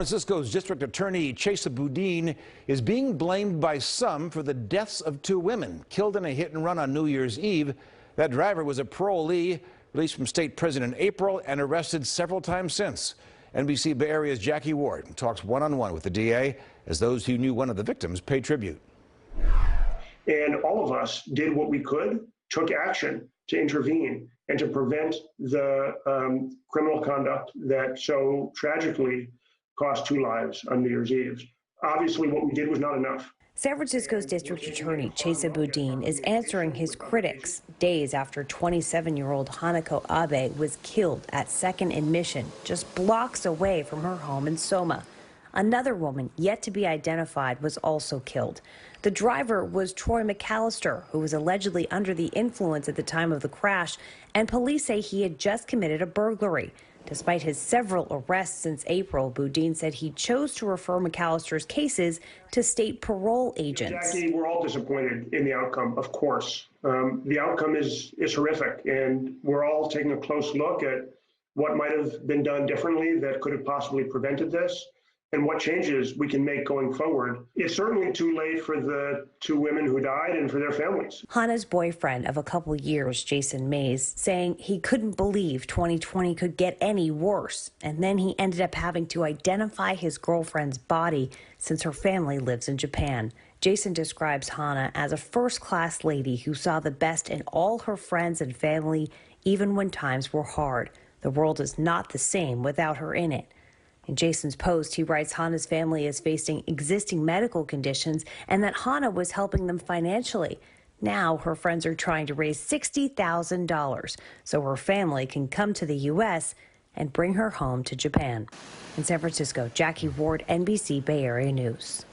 Francisco's District Attorney Chesa Boudin is being blamed by some for the deaths of two women killed in a hit and run on New Year's Eve. That driver was a parolee, released from state prison in April and arrested several times since. NBC Bay Area's Jackie Ward talks one-on-one with the DA as those who knew one of the victims pay tribute. And all of us did what we could, took action to intervene and to prevent the criminal conduct that so tragically cost two lives on New Year's Eve. Obviously, what we did was not enough. San Francisco's District Attorney Chesa Boudin is answering his critics days after 27-year-old Hanako Abe was killed at 2nd and Mission, just blocks away from her home in Soma. Another woman, yet to be identified, was also killed. The driver was Troy McAllister, who was allegedly under the influence at the time of the crash, and police say he had just committed a burglary. Despite his several arrests since April, Boudin said he chose to refer McAllister's cases to state parole agents. Jackie, we're all disappointed in the outcome, of course. The outcome is horrific, and we're all taking a close look at what might have been done differently that could have possibly prevented this, and what changes we can make going forward. It's certainly too late for the two women who died and for their families. Hana's boyfriend of a couple years, Jason Mays, saying he couldn't believe 2020 could get any worse. And then he ended up having to identify his girlfriend's body since her family lives in Japan. Jason describes Hana as a first-class lady who saw the best in all her friends and family, even when times were hard. The world is not the same without her in it. In Jason's post, he writes Hana's family is facing existing medical conditions and that Hana was helping them financially. Now her friends are trying to raise $60,000 so her family can come to the U.S. and bring her home to Japan. In San Francisco, Jackie Ward, NBC Bay Area News.